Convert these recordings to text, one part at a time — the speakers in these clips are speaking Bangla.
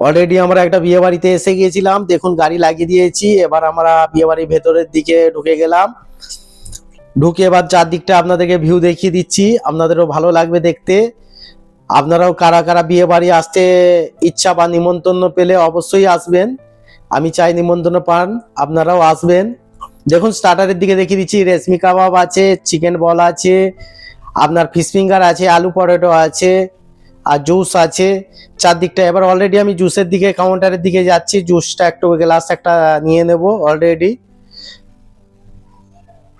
অলরেডি আমরা একটা বিয়ে বাড়িতে এসে গিয়েছিলাম, দেখুন গাড়ি লাগিয়ে দিয়েছি। এবার আমরা বিয়ে বাড়ির ভেতরের দিকে ঢুকে গেলাম। ঢুকে এবার চারদিকটা আপনাদেরকে ভিউ দেখিয়ে দিচ্ছি, আপনাদেরও ভালো লাগবে দেখতে। আপনারাও কারা কারা বিয়ে বাড়ি আসতে ইচ্ছা বা নিমন্ত্রণ পেলে অবশ্যই আসবেন, আমি চাই নিমন্ত্রণ পান, আপনারাও আসবেন। দেখুন স্টার্টারের দিকে দেখিয়ে দিচ্ছি, রেশমি কাবাব আছে, চিকেন বল আছে, আপনার ফিশ ফিঙ্গার আছে, আলু পটেটো আছে, আর জুস আছে চারদিকটা। এবার অলরেডি আমি জুসের দিকে কাউন্টারের দিকে যাচ্ছি, জুসটা একটু গ্লাস একটা নিয়ে নেব অলরেডি।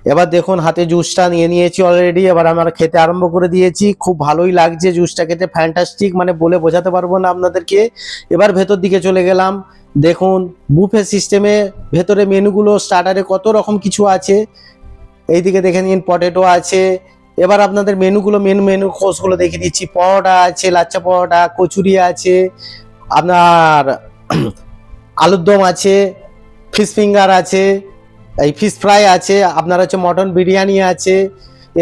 এবার দেখুন হাতে জুসটা নিয়ে নিয়েছি অলরেডি। এবার আমরা খেতে আরম্ভ করে দিয়েছি, খুব ভালোই লাগছে জুসটা খেতে, ফ্যান্টাস্টিক, মানে বলে বোঝাতে পারবো না আপনাদেরকে। এবার ভেতর দিকে চলে গেলাম, দেখুন বুফে সিস্টেমে ভেতরে মেনুগুলো স্টার্টারে কত রকম কিছু আছে, এইদিকে দেখে নিন পটেটো আছে। এবার আপনাদের মেনু কোর্সগুলো দেখিয়ে দিচ্ছি। পরোটা আছে, লাচ্চা পরোটা, কচুরি আছে, আপনার আলুর দম আছে, ফিশ ফিঙ্গার আছে, এই ফিশ ফ্রাই আছে, আপনার হচ্ছে মটন বিরিয়ানি আছে,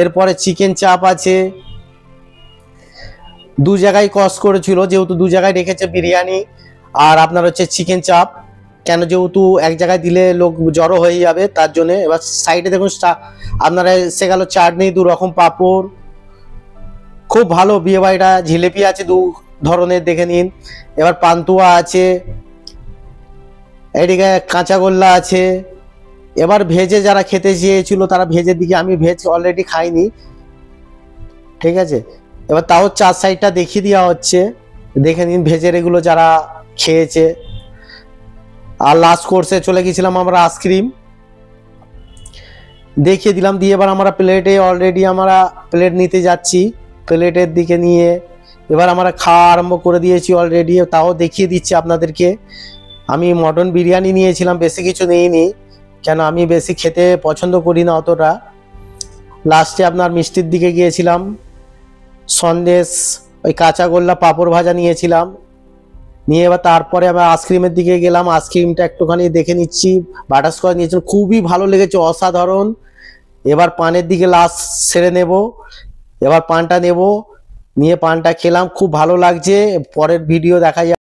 এরপরে চিকেন চাপ আছে। দু জায়গায় কস করেছিল, যেহেতু দু জায়গায় রেখেছে বিরিয়ানি আর আপনার হচ্ছে চিকেন চাপ, কেন যেহেতু এক জায়গায় দিলে লোক জড়ো হয়ে যাবে তার জন্য। এবার সাইডে দেখুন আপনারা এসে গেল চাটনি, দু রকম পাঁপড়, খুব ভালো বিয়ে বাড়িটা। জিলেপি আছে দু ধরনের, দেখে নিন। এবার পান্তুয়া আছে, এদিকে কাঁচাগোল্লা আছে। এবার ভেজে যারা খেতে চেয়েছিল তারা ভেজের দিকে, আমি ভেজ অলরেডি খাইনি, ঠিক আছে। এবার তাও চার সাইডটা দেখিয়ে দেওয়া হচ্ছে, দেখে নিন ভেজের এগুলো যারা খেয়েছে। আর লাস্ট কোর্সে চলে গেছিলাম আমরা, আইসক্রিম দেখিয়ে দিলাম। দিয়ে এবার আমরা প্লেটে অলরেডি আমরা প্লেট নিতে যাচ্ছি, প্লেটের দিকে নিয়ে এবার আমরা খাওয়া আরম্ভ করে দিয়েছি অলরেডি, তাও দেখিয়ে দিচ্ছি আপনাদেরকে। আমি মটন বিরিয়ানি নিয়েছিলাম, বেশি কিছু নিইনি, কেন আমি বেশি খেতে পছন্দ করি না অতটা। লাস্টে আপনার মিষ্টির দিকে গিয়েছিলাম, সন্দেশ, ওই কাঁচাগোল্লা, পাঁপড় ভাজা নিয়েছিলাম। নিয়ে এবার তারপরে আমরা আইসক্রিমের দিকে গেলাম, আইসক্রিমটা একটুখানি দেখে নিচ্ছি। বাটারস্কচ নিয়েছিলাম, খুবই ভালো লেগেছে, অসাধারণ। এবার পানের দিকে লাস্ট সেরে নেব, এবার পানটা নেব, নিয়ে পানটা খেলাম, খুব ভালো লাগছে। পরের ভিডিও দেখা যাবে।